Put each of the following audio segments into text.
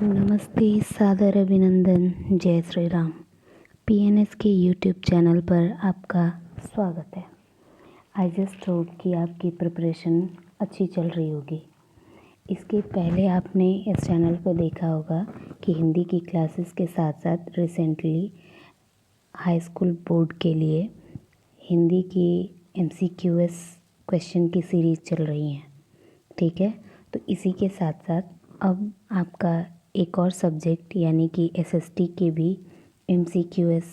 नमस्ते, सादर अभिनंदन, जय श्री राम। पीएनएस के यूट्यूब चैनल पर आपका स्वागत है। आई जस्ट होप कि आपकी प्रिपरेशन अच्छी चल रही होगी। इसके पहले आपने इस चैनल पर देखा होगा कि हिंदी की क्लासेस के साथ साथ रिसेंटली हाई स्कूल बोर्ड के लिए हिंदी की MCQS क्वेश्चन की सीरीज़ चल रही हैं, ठीक है। तो इसी के साथ साथ अब आपका एक और सब्जेक्ट यानी कि SST के भी MCQS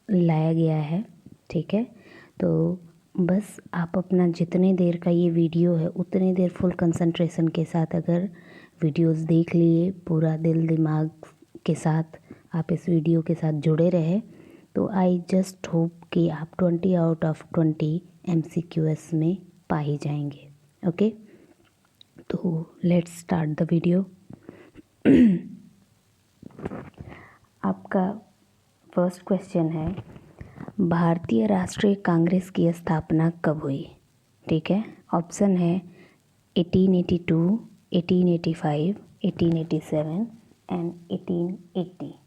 लाया गया है, ठीक है। तो बस आप अपना जितने देर का ये वीडियो है उतने देर फुल कंसंट्रेशन के साथ अगर वीडियोस देख लिए, पूरा दिल दिमाग के साथ आप इस वीडियो के साथ जुड़े रहे, तो आई जस्ट होप कि आप 20 आउट ऑफ 20 MCQS में पा ही जाएंगे। ओके, तो लेट्स स्टार्ट द वीडियो। आपका फर्स्ट क्वेश्चन है, भारतीय राष्ट्रीय कांग्रेस की स्थापना कब हुई? ठीक है, ऑप्शन है 1882, 1885, 1887 एंड 1880।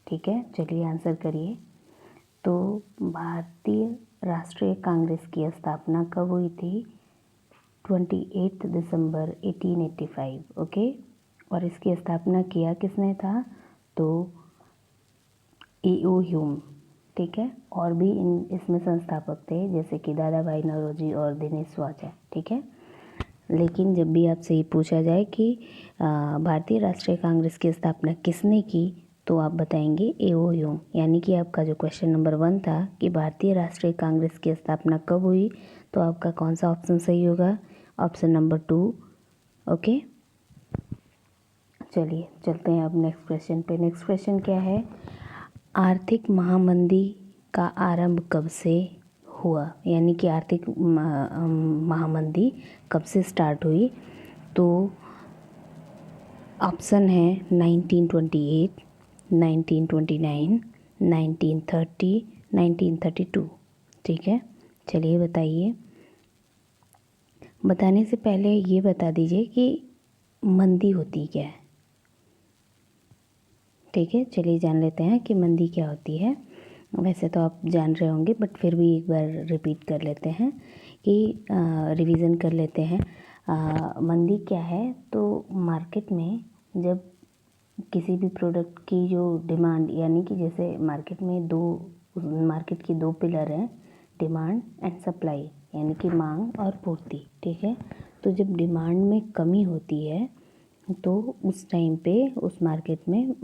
ठीक है, चलिए आंसर करिए। तो भारतीय राष्ट्रीय कांग्रेस की स्थापना कब हुई थी? 28 दिसंबर 1885। ओके, और इसकी स्थापना किया किसने था? तो E.O. ह्यूम, ठीक है। और भी इसमें संस्थापक थे जैसे कि दादा भाई नौरोजी और दिनेश वाजा, ठीक है। लेकिन जब भी आपसे ये पूछा जाए कि भारतीय राष्ट्रीय कांग्रेस की स्थापना किसने की, तो आप बताएंगे E.O. ह्यूम। यानी कि आपका जो क्वेश्चन नंबर 1 था कि भारतीय राष्ट्रीय कांग्रेस की स्थापना कब हुई, तो आपका कौन सा ऑप्शन सही होगा? Option number 2। ओके, चलिए चलते हैं अब नेक्स्ट क्वेश्चन पे। नेक्स्ट क्वेश्चन क्या है? आर्थिक महामंदी का आरंभ कब से हुआ? यानी कि आर्थिक महामंदी कब से स्टार्ट हुई? तो ऑप्शन है 1928, 1929, 1930, 1932। ठीक है, चलिए बताइए। बताने से पहले ये बता दीजिए कि मंदी होती क्या है। ठीक है, चलिए जान लेते हैं कि मंदी क्या होती है। वैसे तो आप जान रहे होंगे बट फिर भी एक बार रिपीट कर लेते हैं कि रिवीजन कर लेते हैं। मंदी क्या है? तो मार्केट में जब किसी भी प्रोडक्ट की जो डिमांड, यानी कि जैसे मार्केट की दो पिलर हैं, डिमांड एंड सप्लाई, यानी कि मांग और पूर्ति, ठीक है। तो जब डिमांड में कमी होती है तो उस टाइम पे उस मार्केट में,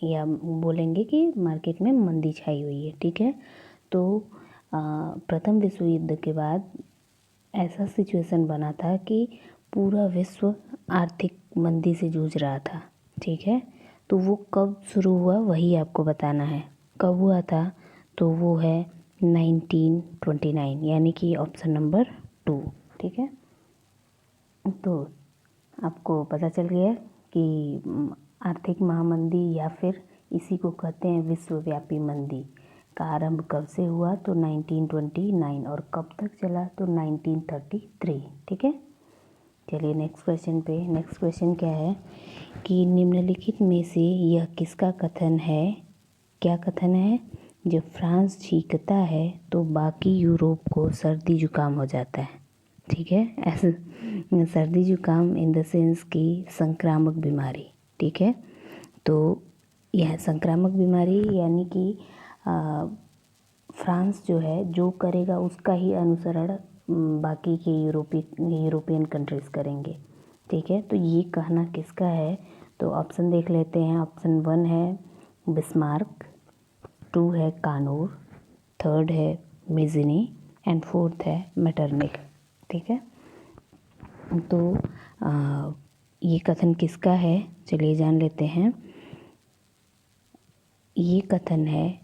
या बोलेंगे कि मार्केट में मंदी छाई हुई है, ठीक है। तो प्रथम विश्व युद्ध के बाद ऐसा सिचुएशन बना था कि पूरा विश्व आर्थिक मंदी से जूझ रहा था, ठीक है। तो वो कब शुरू हुआ वही आपको बताना है। कब हुआ था? तो वो है 1929, यानी कि ऑप्शन नंबर 2, ठीक है। तो आपको पता चल गया कि आर्थिक महामंदी या फिर इसी को कहते हैं विश्वव्यापी मंदी का आरंभ कब से हुआ? तो 1929, और कब तक चला? तो 1933, ठीक है। चलिए नेक्स्ट क्वेश्चन पे। नेक्स्ट क्वेश्चन क्या है कि निम्नलिखित में से यह किसका कथन है? क्या कथन है? जब फ्रांस छींकता है तो बाकी यूरोप को सर्दी जुकाम हो जाता है, ठीक है। ऐसे सर्दी जुकाम इन द सेंस की संक्रामक बीमारी, ठीक है। तो यह संक्रामक बीमारी यानी कि फ्रांस जो है जो करेगा उसका ही अनुसरण बाकी के यूरोपियन कंट्रीज़ करेंगे, ठीक है। तो ये कहना किसका है? तो ऑप्शन देख लेते हैं। ऑप्शन 1 है बिस्मार्क, 2 है कानूर, 3rd है मेज़िनी एंड 4th है मेटरनिख, ठीक है। तो ये कथन किसका है? चलिए जान लेते हैं। ये कथन है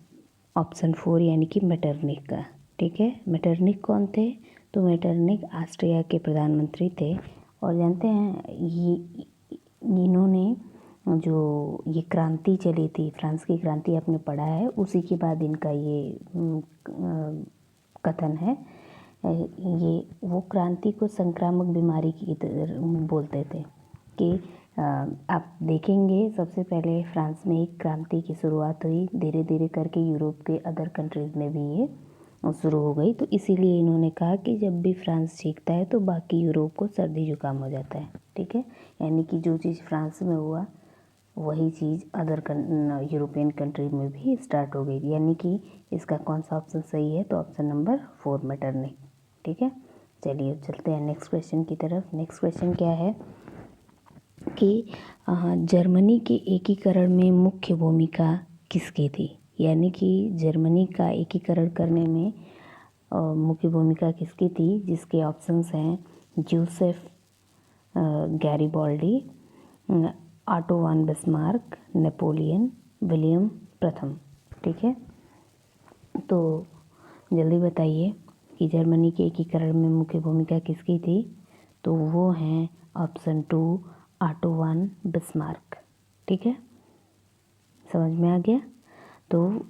ऑप्शन 4 यानी कि मेटरनिख का, ठीक है। मेटरनिख कौन थे? तो मेटरनिख ऑस्ट्रिया के प्रधानमंत्री थे, और जानते हैं इन्होंने जो ये क्रांति चली थी, फ्रांस की क्रांति आपने पढ़ा है, उसी के बाद इनका ये कथन है। ये वो क्रांति को संक्रामक बीमारी की तरह बोलते थे, कि आप देखेंगे सबसे पहले फ्रांस में एक क्रांति की शुरुआत हुई, धीरे धीरे करके यूरोप के अदर कंट्रीज़ में भी ये शुरू हो गई। तो इसीलिए इन्होंने कहा कि जब भी फ्रांस सीखता है तो बाकी यूरोप को सर्दी जुकाम हो जाता है। ठीक है, यानी कि जो चीज़ फ्रांस में हुआ वही चीज़ अदर यूरोपियन कंट्री में भी स्टार्ट हो गई, यानी कि इसका कौन सा ऑप्शन सही है, तो ऑप्शन नंबर 4 मैटरनिटी। ठीक है, चलिए चलते हैं नेक्स्ट क्वेश्चन की तरफ। नेक्स्ट क्वेश्चन क्या है कि जर्मनी के एकीकरण में मुख्य भूमिका किसकी थी, यानी कि जर्मनी का एकीकरण करने में मुख्य भूमिका किसकी थी, जिसके ऑप्शंस हैं Joseph Garibaldi, auto von Bismarck, Napoleon, William प्रथम। ठीक है, तो जल्दी बताइए कि जर्मनी के एकीकरण में मुख्य भूमिका किसकी थी, तो वो हैं ऑप्शन 2 ऑटो वन बिस्मार्क। ठीक है, समझ में आ गया। तो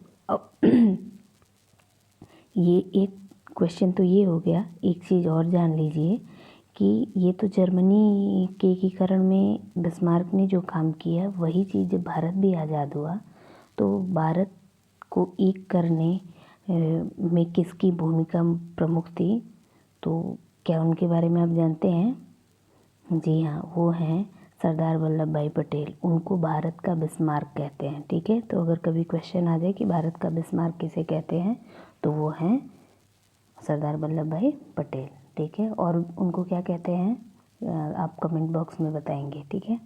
ये एक क्वेश्चन तो ये हो गया। एक चीज़ और जान लीजिए कि ये तो जर्मनी के एकीकरण में बिस्मार्क ने जो काम किया वही चीज़ जब भारत भी आज़ाद हुआ तो भारत को एक करने में किसकी भूमिका प्रमुख थी, तो क्या उनके बारे में आप जानते हैं? जी हाँ, वो हैं सरदार वल्लभ भाई पटेल। उनको भारत का बिस्मार्क कहते हैं। ठीक है, तो अगर कभी क्वेश्चन आ जाए कि भारत का बिस्मार्क किसे कहते हैं तो वो हैं सरदार वल्लभ भाई पटेल। ठीक है, और उनको क्या कहते हैं आप कमेंट बॉक्स में बताएंगे। ठीक है,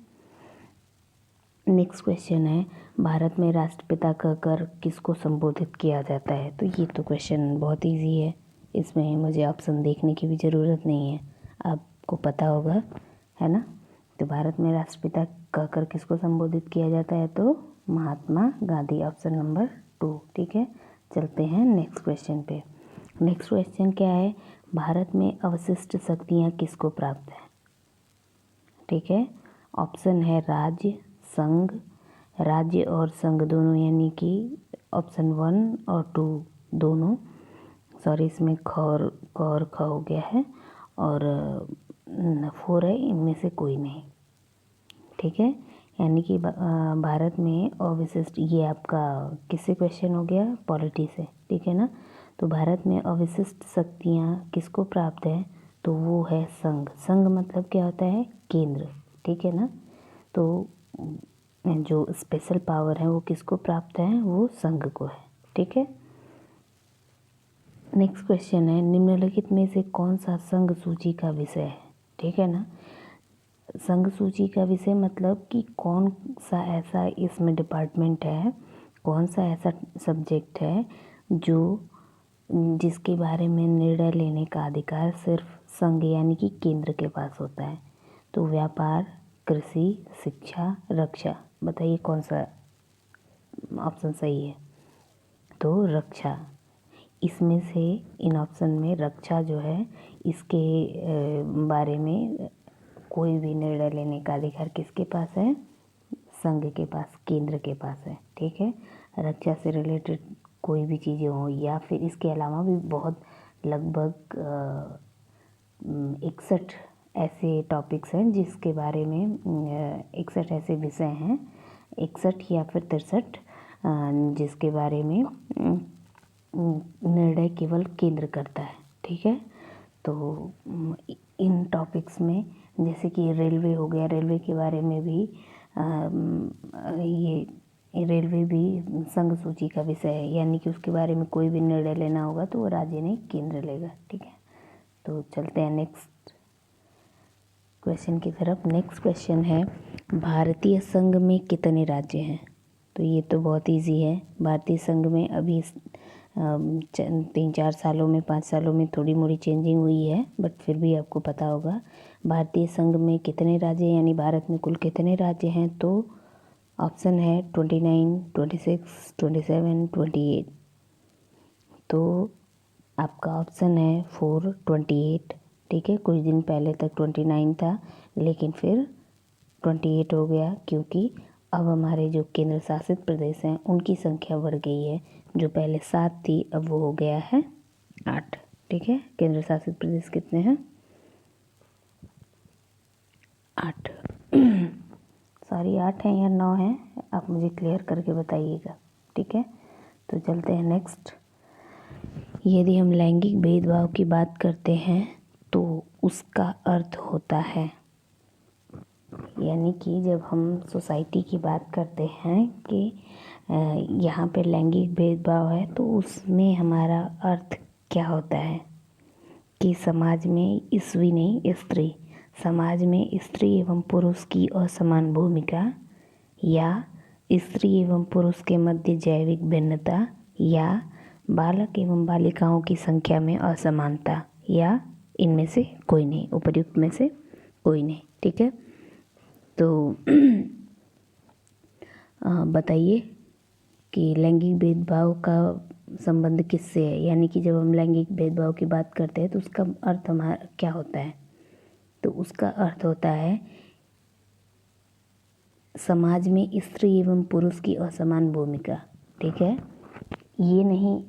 नेक्स्ट क्वेश्चन है भारत में राष्ट्रपिता कहकर किसको संबोधित किया जाता है, तो ये तो क्वेश्चन बहुत इजी है, इसमें मुझे ऑप्शन देखने की भी ज़रूरत नहीं है, आपको पता होगा, है ना। तो भारत में राष्ट्रपिता कहकर किसको संबोधित किया जाता है, तो महात्मा गांधी, ऑप्शन नंबर 2। ठीक है, चलते हैं नेक्स्ट क्वेश्चन पे। नेक्स्ट क्वेश्चन क्या है, भारत में अवशिष्ट शक्तियाँ किसको प्राप्त हैं। ठीक है, ऑप्शन है राज्य, संघ, राज्य और संघ दोनों, यानी कि ऑप्शन 1 और 2 दोनों, सॉरी इसमें ख और ख हो गया है, और 4 है, इनमें से कोई नहीं। ठीक है, यानी कि भारत में अवशिष्ट, ये आपका किससे क्वेश्चन हो गया, पॉलिटी से। ठीक है ना, तो भारत में अवशिष्ट शक्तियाँ किसको प्राप्त है, तो वो है संघ। संघ मतलब क्या होता है, केंद्र। ठीक है ना, तो जो स्पेशल पावर है वो किसको प्राप्त है, वो संघ को है। ठीक है, नेक्स्ट क्वेश्चन है निम्नलिखित में से कौन सा संघ सूची का विषय है। ठीक है ना, संघ सूची का विषय मतलब कि कौन सा ऐसा इसमें डिपार्टमेंट है, कौन सा ऐसा सब्जेक्ट है जो जिसके बारे में निर्णय लेने का अधिकार सिर्फ संघ यानी कि केंद्र के पास होता है। तो व्यापार, कृषि, शिक्षा, रक्षा, बताइए कौन सा ऑप्शन सही है, तो रक्षा। इसमें से इन ऑप्शन में रक्षा जो है इसके बारे में कोई भी निर्णय लेने का अधिकार किसके पास है, संघ के पास, केंद्र के पास है। ठीक है, रक्षा से रिलेटेड कोई भी चीज़ें हों या फिर इसके अलावा भी बहुत लगभग 61 ऐसे टॉपिक्स हैं जिसके बारे में 61 ऐसे विषय हैं, 61 या फिर 63 जिसके बारे में निर्णय केवल केंद्र करता है। ठीक है, तो इन टॉपिक्स में जैसे कि रेलवे हो गया, रेलवे के बारे में भी ये रेलवे भी संघ सूची का विषय है, यानी कि उसके बारे में कोई भी निर्णय लेना होगा तो वो राज्य नहीं केंद्र लेगा। ठीक है, तो चलते हैं नेक्स्ट क्वेश्चन की तरफ। नेक्स्ट क्वेश्चन है भारतीय संघ में कितने राज्य हैं, तो ये तो बहुत इजी है। भारतीय संघ में अभी 3-4 सालों में, 5 सालों में थोड़ी मोड़ी चेंजिंग हुई है, बट फिर भी आपको पता होगा भारतीय संघ में कितने राज्य, यानी भारत में कुल कितने राज्य हैं, तो ऑप्शन है 29, 26, 27, 28। तो आपका ऑप्शन है 4, 28। ठीक है, कुछ दिन पहले तक 29 था लेकिन फिर 28 हो गया, क्योंकि अब हमारे जो केंद्र शासित प्रदेश हैं उनकी संख्या बढ़ गई है, जो पहले 7 थी अब वो हो गया है 8। ठीक है, केंद्र शासित प्रदेश कितने हैं, 8। सॉरी 8 हैं या 9 हैं, आप मुझे क्लियर करके बताइएगा, ठीक है। तो चलते हैं नेक्स्ट। यदि हम लैंगिक भेदभाव की बात करते हैं तो उसका अर्थ होता है, यानी कि जब हम सोसाइटी की बात करते हैं कि यहाँ पे लैंगिक भेदभाव है तो उसमें हमारा अर्थ क्या होता है कि समाज में ईस्वी नहीं स्त्री, समाज में स्त्री एवं पुरुष की असमान भूमिका, या स्त्री एवं पुरुष के मध्य जैविक भिन्नता, या बालक एवं बालिकाओं की संख्या में असमानता, या इनमें से कोई नहीं, उपर्युक्त में से कोई नहीं, ठीक है। तो बताइए कि लैंगिक भेदभाव का संबंध किससे है, यानी कि जब हम लैंगिक भेदभाव की बात करते हैं तो उसका अर्थ हमारा क्या होता है। तो उसका अर्थ होता है समाज में स्त्री एवं पुरुष की असमान भूमिका, ठीक है। ये नहीं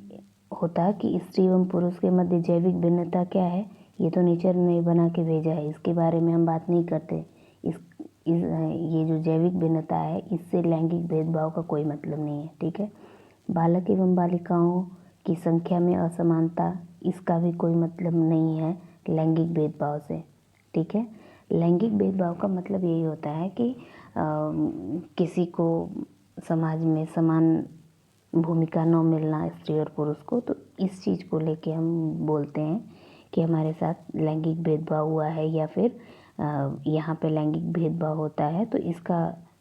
होता कि स्त्री एवं पुरुष के मध्य जैविक भिन्नता क्या है, ये तो नेचर ने बना के भेजा है, इसके बारे में हम बात नहीं करते। ये जो जैविक भिन्नता है इससे लैंगिक भेदभाव का कोई मतलब नहीं है, ठीक है। बालक एवं बालिकाओं की संख्या में असमानता, इसका भी कोई मतलब नहीं है लैंगिक भेदभाव से, ठीक है। लैंगिक भेदभाव का मतलब यही होता है कि किसी को समाज में समान भूमिका न मिलना स्त्री और पुरुष को, तो इस चीज़ को लेके हम बोलते हैं कि हमारे साथ लैंगिक भेदभाव हुआ है, या फिर यहाँ पे लैंगिक भेदभाव होता है। तो इसका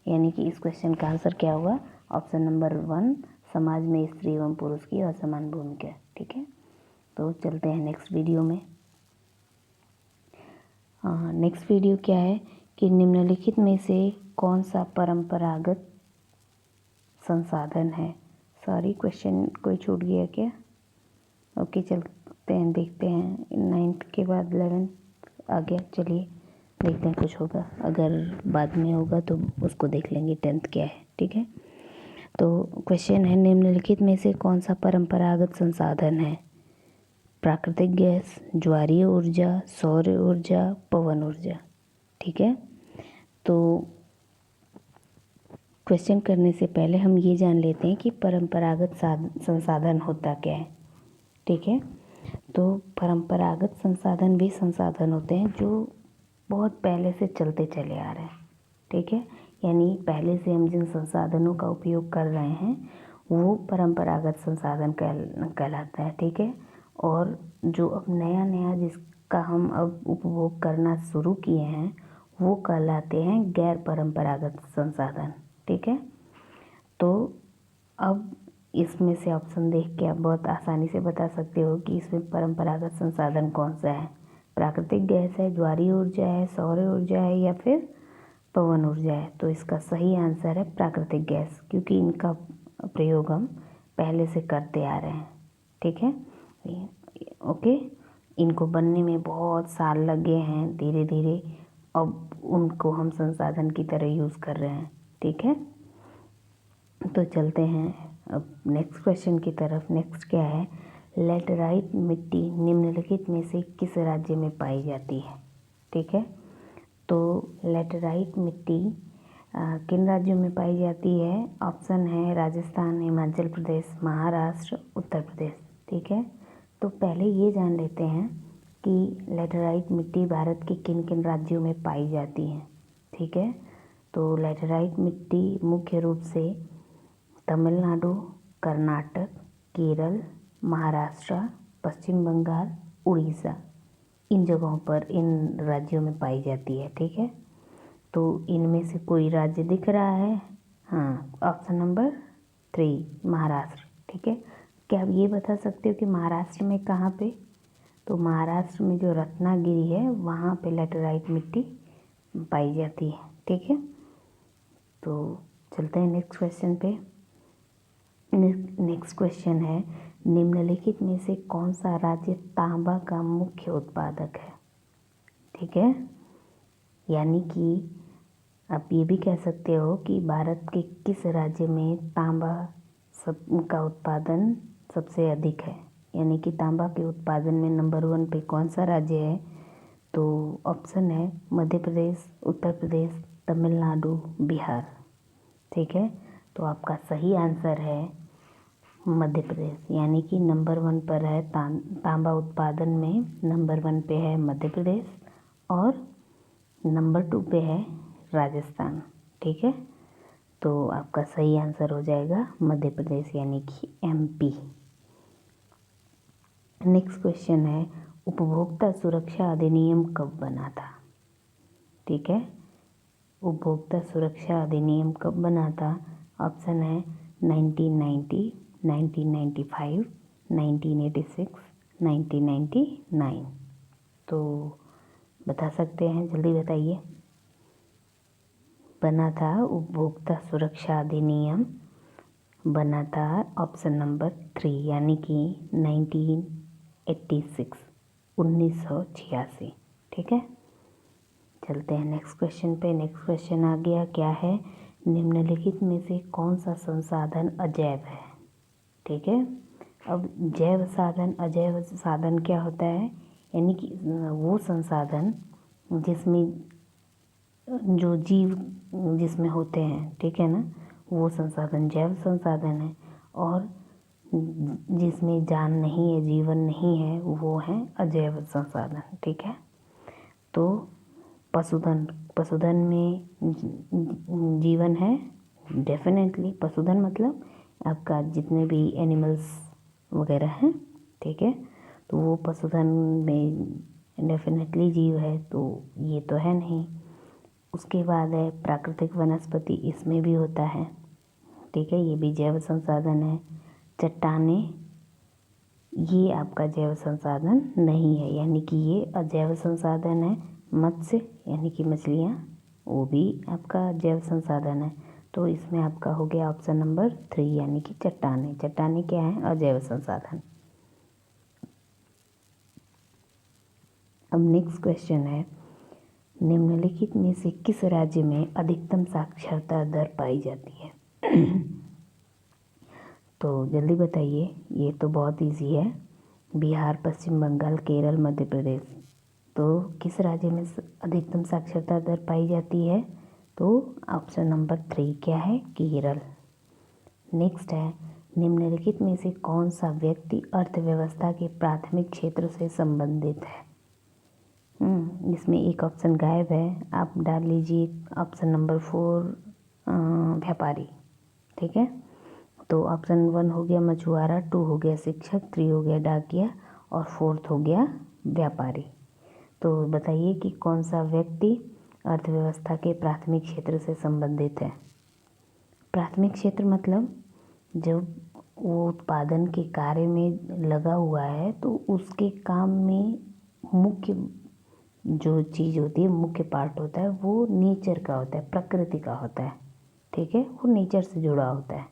यानी कि इस क्वेश्चन का आंसर क्या होगा, ऑप्शन नंबर 1, समाज में स्त्री एवं पुरुष की असमान भूमिका, ठीक है। तो चलते हैं नेक्स्ट वीडियो में। नेक्स्ट वीडियो क्या है कि निम्नलिखित में से कौन सा परंपरागत संसाधन है। सॉरी क्वेश्चन कोई छूट गया क्या। ओके चलते हैं, देखते हैं। 9th के बाद 11th आ गया, चलिए देखते हैं कुछ होगा, अगर बाद में होगा तो उसको देख लेंगे 10th क्या है, ठीक है। तो क्वेश्चन है निम्नलिखित में से कौन सा परंपरागत संसाधन है। प्राकृतिक गैस, ज्वारीय ऊर्जा, सौर ऊर्जा, पवन ऊर्जा, ठीक है। तो क्वेश्चन करने से पहले हम ये जान लेते हैं कि परंपरागत संसाधन होता क्या है, ठीक है। तो परंपरागत संसाधन भी संसाधन होते हैं जो बहुत पहले से चलते चले आ रहे हैं, ठीक है। यानी पहले से हम जिन संसाधनों का उपयोग कर रहे हैं वो परंपरागत संसाधन कहलाता है, ठीक है। और जो अब नया नया जिसका हम अब उपभोग करना शुरू किए हैं वो कहलाते हैं गैर परंपरागत संसाधन, ठीक है। तो अब इसमें से ऑप्शन देख के आप बहुत आसानी से बता सकते हो कि इसमें परंपरागत संसाधन कौन सा है। प्राकृतिक गैस है, ज्वारीय ऊर्जा है, सौर ऊर्जा है, या फिर पवन ऊर्जा है। तो इसका सही आंसर है प्राकृतिक गैस, क्योंकि इनका प्रयोग हम पहले से करते आ रहे हैं, ठीक है। ओके, इनको बनने में बहुत साल लगे हैं, धीरे धीरे अब उनको हम संसाधन की तरह यूज़ कर रहे हैं, ठीक है। तो चलते हैं अब नेक्स्ट क्वेश्चन की तरफ। नेक्स्ट क्या है, लेटराइट मिट्टी निम्नलिखित में से किस राज्य में पाई जाती है, ठीक है। तो लेटराइट मिट्टी किन राज्यों में पाई जाती है। ऑप्शन है राजस्थान, हिमाचल प्रदेश, महाराष्ट्र, उत्तर प्रदेश, ठीक है। तो पहले ये जान लेते हैं कि लेटराइट मिट्टी भारत के किन किन राज्यों में पाई जाती है, ठीक है। तो लेटराइट मिट्टी मुख्य रूप से तमिलनाडु, कर्नाटक, केरल, महाराष्ट्र, पश्चिम बंगाल, उड़ीसा, इन जगहों पर, इन राज्यों में पाई जाती है, ठीक है। तो इनमें से कोई राज्य दिख रहा है, हाँ, ऑप्शन नंबर 3 महाराष्ट्र, ठीक है। क्या आप ये बता सकते हो कि महाराष्ट्र में कहाँ पे। तो महाराष्ट्र में जो रत्नागिरी है वहाँ पे लेटराइट मिट्टी पाई जाती है, ठीक है। तो चलते हैं नेक्स्ट क्वेश्चन पे। नेक्स्ट क्वेश्चन है निम्नलिखित में से कौन सा राज्य तांबा का मुख्य उत्पादक है, ठीक है। यानी कि आप ये भी कह सकते हो कि भारत के किस राज्य में तांबा का उत्पादन सबसे अधिक है, यानी कि तांबा के उत्पादन में नंबर 1 पे कौन सा राज्य है। तो ऑप्शन है मध्य प्रदेश, उत्तर प्रदेश, तमिलनाडु, बिहार। ठीक है, तो आपका सही आंसर है मध्य प्रदेश, यानी कि नंबर 1 पर है तांबा उत्पादन में नंबर 1 पे है मध्य प्रदेश और नंबर 2 पे है राजस्थान। ठीक है, तो आपका सही आंसर हो जाएगा मध्य प्रदेश यानी कि MP। नेक्स्ट क्वेश्चन है, उपभोक्ता सुरक्षा अधिनियम कब बना था? ठीक है, उपभोक्ता सुरक्षा अधिनियम कब बना था? ऑप्शन है 1990, 1995, 1986, 1999। तो बता सकते हैं, जल्दी बताइए। बना था उपभोक्ता सुरक्षा अधिनियम बना था ऑप्शन नंबर 3 यानी कि 1986, 1986। ठीक है, चलते हैं नेक्स्ट क्वेश्चन पे। नेक्स्ट क्वेश्चन आ गया, क्या है? निम्नलिखित में से कौन सा संसाधन अजैव है? ठीक है, अब जैव साधन अजैव साधन क्या होता है? यानी कि वो संसाधन जिसमें जो जीव जिसमें होते हैं, ठीक है ना, वो संसाधन जैव संसाधन है, और जिसमें जान नहीं है, जीवन नहीं है, वो है अजैव संसाधन। ठीक है, तो पशुधन में जीवन है, डेफिनेटली। पशुधन मतलब आपका जितने भी एनिमल्स वगैरह हैं, ठीक है, तो वो पशुधन में डेफिनेटली जीव है, तो ये तो है नहीं। उसके बाद है प्राकृतिक वनस्पति, इसमें भी होता है। ठीक है, ये भी जैव संसाधन है। चट्टाने, ये आपका जैव संसाधन नहीं है, यानी कि ये अजैव संसाधन है। मत्स्य यानी कि मछलियाँ, वो भी आपका जैव संसाधन है। तो इसमें आपका हो गया ऑप्शन नंबर 3 यानी कि चट्टाने। चट्टाने क्या है? अजैव संसाधन। अब नेक्स्ट क्वेश्चन है, निम्नलिखित में से किस राज्य में अधिकतम साक्षरता दर पाई जाती है? तो जल्दी बताइए, ये तो बहुत इजी है। बिहार, पश्चिम बंगाल, केरल, मध्य प्रदेश। तो किस राज्य में अधिकतम साक्षरता दर पाई जाती है? तो ऑप्शन नंबर 3 क्या है? केरल। नेक्स्ट है, निम्नलिखित में से कौन सा व्यक्ति अर्थव्यवस्था के प्राथमिक क्षेत्र से संबंधित है? इसमें एक ऑप्शन गायब है, आप डाल लीजिए ऑप्शन नंबर 4 व्यापारी। ठीक है, तो ऑप्शन 1 हो गया मछुआरा, 2 हो गया शिक्षक, 3 हो गया डाकिया और 4th हो गया व्यापारी। तो बताइए कि कौन सा व्यक्ति अर्थव्यवस्था के प्राथमिक क्षेत्र से संबंधित है? प्राथमिक क्षेत्र मतलब जब वो उत्पादन के कार्य में लगा हुआ है, तो उसके काम में मुख्य जो चीज़ होती है, मुख्य पार्ट होता है, वो नेचर का होता है, प्रकृति का होता है। ठीक है, वो नेचर से जुड़ा होता है,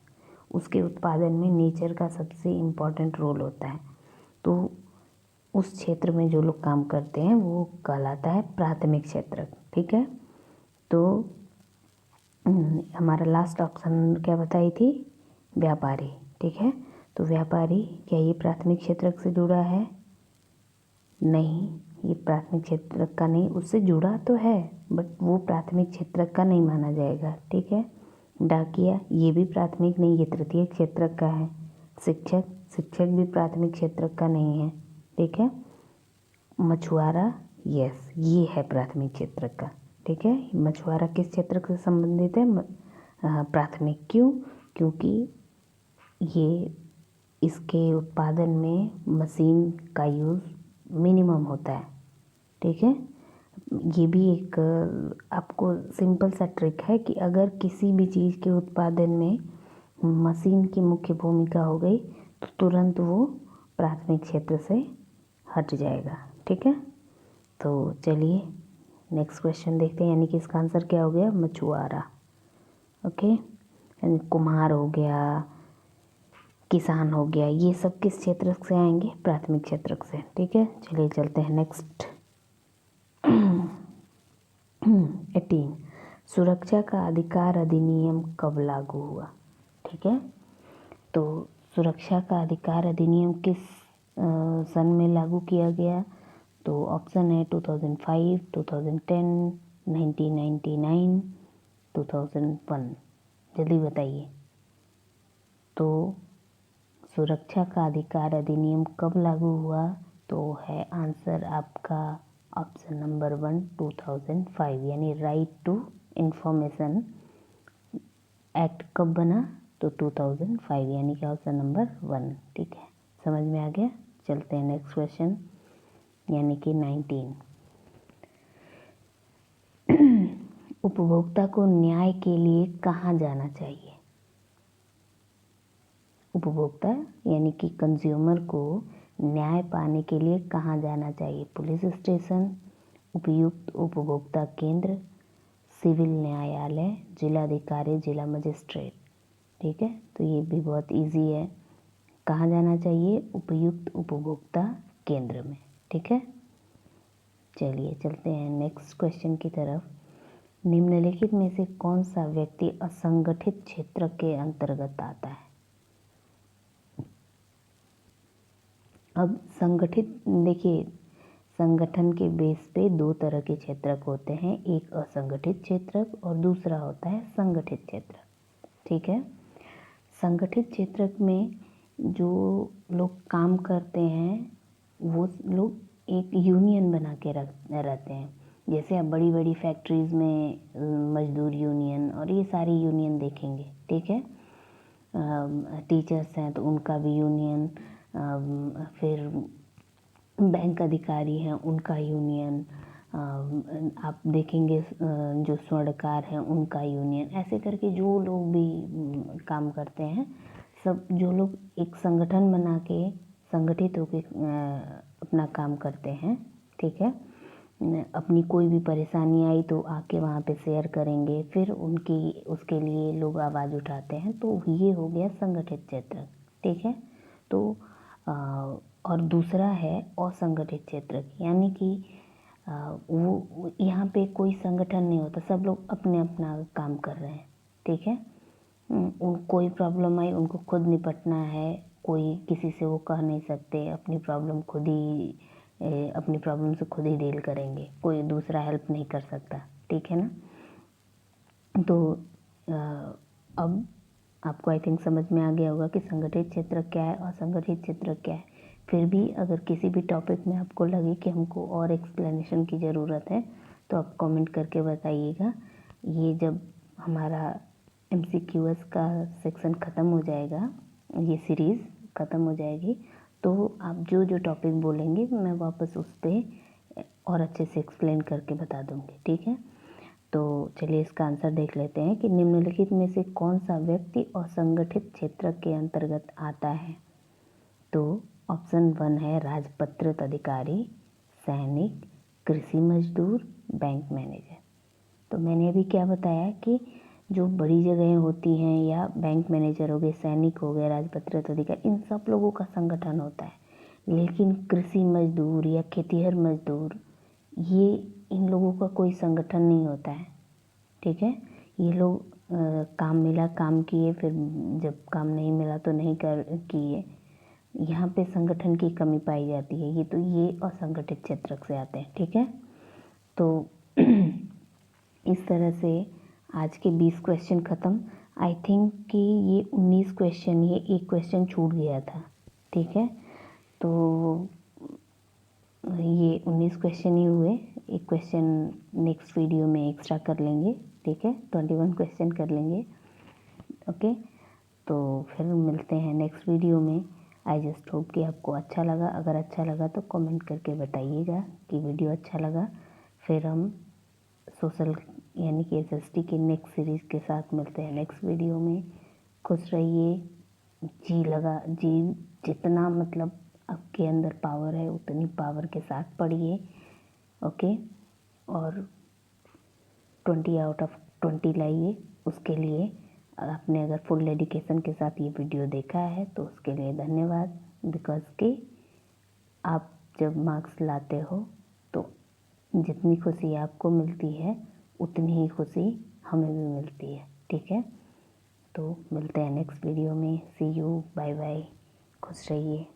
उसके उत्पादन में नेचर का सबसे इम्पोर्टेंट रोल होता है। तो उस क्षेत्र में जो लोग काम करते हैं वो कहलाता है प्राथमिक क्षेत्र। ठीक है, तो हमारा लास्ट ऑप्शन क्या बताई थी? व्यापारी। ठीक है, तो व्यापारी क्या ये प्राथमिक क्षेत्र से जुड़ा है? नहीं, ये प्राथमिक क्षेत्र का नहीं, उससे जुड़ा तो है बट वो प्राथमिक क्षेत्र का नहीं माना जाएगा। ठीक है, डाकिया ये भी प्राथमिक नहीं, ये तृतीय क्षेत्र का है। शिक्षक भी प्राथमिक क्षेत्र का नहीं है। ठीक है, मछुआरा यस, ये है प्राथमिक क्षेत्र का। ठीक है, मछुआरा किस क्षेत्र से संबंधित है? प्राथमिक। क्यों? क्योंकि ये इसके उत्पादन में मशीन का यूज़ मिनिमम होता है। ठीक है, ये भी एक आपको सिंपल सा ट्रिक है कि अगर किसी भी चीज़ के उत्पादन में मशीन की मुख्य भूमिका हो गई तो तुरंत वो प्राथमिक क्षेत्र से हट जाएगा। ठीक है, तो चलिए नेक्स्ट क्वेश्चन देखते हैं, यानी कि इसका आंसर क्या हो गया? मछुआरा। ओके, यानी कुम्हार हो गया, किसान हो गया, ये सब किस क्षेत्र से आएंगे? प्राथमिक क्षेत्र से। ठीक है, चलिए चलते हैं नेक्स्ट। 18 सुरक्षा का अधिकार अधिनियम कब लागू हुआ? ठीक है, तो सुरक्षा का अधिकार अधिनियम किस सन में लागू किया गया? तो ऑप्शन है 2005, 2010, 1999 2001, जल्दी बताइए। तो सुरक्षा का अधिकार अधिनियम कब लागू हुआ? तो है आंसर आपका ऑप्शन नंबर 1 2005, यानी राइट टू इंफॉर्मेशन एक्ट कब बना? तो 2005, यानी कि ऑप्शन नंबर 1। ठीक है, समझ में आ गया। चलते हैं नेक्स्ट क्वेश्चन, यानी कि 19। उपभोक्ता को न्याय के लिए कहाँ जाना चाहिए? उपभोक्ता यानी कि कंज्यूमर को न्याय पाने के लिए कहाँ जाना चाहिए? पुलिस स्टेशन, उपयुक्त उपभोक्ता केंद्र, सिविल न्यायालय, जिलाधिकारी, जिला मजिस्ट्रेट। ठीक है, तो ये भी बहुत इजी है। कहाँ जाना चाहिए? उपयुक्त उपभोक्ता केंद्र में। ठीक है, चलिए चलते हैं नेक्स्ट क्वेश्चन की तरफ। निम्नलिखित में से कौन सा व्यक्ति असंगठित क्षेत्र के अंतर्गत आता है? अब संगठित, देखिए संगठन के बेस पे दो तरह के क्षेत्रक होते हैं, एक असंगठित क्षेत्रक और दूसरा होता है संगठित क्षेत्रक। ठीक है, संगठित क्षेत्रक में जो लोग काम करते हैं वो लोग एक यूनियन बना के रहते हैं। जैसे अब बड़ी बड़ी फैक्ट्रीज़ में मजदूर यूनियन और ये सारी यूनियन देखेंगे। ठीक है, टीचर्स हैं तो उनका भी यूनियन, फिर बैंक अधिकारी हैं उनका यूनियन, आप देखेंगे जो स्वर्णकार हैं उनका यूनियन। ऐसे करके जो लोग भी काम करते हैं, सब जो लोग एक संगठन बना के संगठित होकर अपना काम करते हैं। ठीक है, अपनी कोई भी परेशानी आई तो आके वहाँ पे शेयर करेंगे, फिर उनकी उसके लिए लोग आवाज़ उठाते हैं, तो ये हो गया संगठित क्षेत्र। ठीक है, तो और दूसरा है असंगठित क्षेत्र, यानी कि वो यहाँ पे कोई संगठन नहीं होता, सब लोग अपने अपना काम कर रहे हैं। ठीक है, कोई प्रॉब्लम आई उनको खुद निपटना है, कोई किसी से वो कह नहीं सकते, अपनी प्रॉब्लम अपनी प्रॉब्लम से खुद ही डील करेंगे, कोई दूसरा हेल्प नहीं कर सकता। ठीक है ना, तो अब आपको आई थिंक समझ में आ गया होगा कि संगठित क्षेत्र क्या है और असंगठित क्षेत्र क्या है। फिर भी अगर किसी भी टॉपिक में आपको लगे कि हमको और एक्सप्लेनेशन की ज़रूरत है तो आप कमेंट करके बताइएगा। ये जब हमारा MCQS का सेक्शन ख़त्म हो जाएगा, ये सीरीज़ ख़त्म हो जाएगी, तो आप जो जो टॉपिक बोलेंगे मैं वापस उस पर और अच्छे से एक्सप्लेन करके बता दूँगी। ठीक है, तो चलिए इसका आंसर देख लेते हैं कि निम्नलिखित में से कौन सा व्यक्ति असंगठित क्षेत्र के अंतर्गत आता है? तो ऑप्शन 1 है राजपत्रित अधिकारी, सैनिक, कृषि मजदूर, बैंक मैनेजर। तो मैंने अभी क्या बताया कि जो बड़ी जगहें होती हैं या बैंक मैनेजर हो गए, सैनिक हो गए, राजपत्रित अधिकारी, इन सब लोगों का संगठन होता है। लेकिन कृषि मजदूर या खेतीहर मजदूर, ये इन लोगों का कोई संगठन नहीं होता है। ठीक है, ये लोग काम मिला काम किए, फिर जब काम नहीं मिला तो नहीं किए। यहाँ पे संगठन की कमी पाई जाती है। ये असंगठित क्षेत्र से आते हैं। ठीक है, तो इस तरह से आज के 20 क्वेश्चन ख़त्म। आई थिंक कि ये 19 क्वेश्चन, ये एक क्वेश्चन छूट गया था। ठीक है, तो ये 19 क्वेश्चन ही हुए, एक क्वेश्चन नेक्स्ट वीडियो में एक्स्ट्रा कर लेंगे। ठीक है, 21 क्वेश्चन कर लेंगे। ओके, तो फिर मिलते हैं नेक्स्ट वीडियो में। आई जस्ट होप कि आपको अच्छा लगा। अगर अच्छा लगा तो कमेंट करके बताइएगा कि वीडियो अच्छा लगा। फिर हम सोशल यानी कि SST की नेक्स्ट सीरीज़ के साथ मिलते हैं नेक्स्ट वीडियो में। खुश रहिए, जी जितना मतलब आपके अंदर पावर है उतनी पावर के साथ पढ़िए। ओके, और 20 आउट ऑफ 20 लाइए। उसके लिए आपने अगर फुल डेडिकेशन के साथ ये वीडियो देखा है तो उसके लिए धन्यवाद। बिकॉज कि आप जब मार्क्स लाते हो तो जितनी खुशी आपको मिलती है उतनी ही खुशी हमें भी मिलती है। ठीक है, तो मिलते हैं नेक्स्ट वीडियो में। सी यू, बाय बाय, खुश रहिए।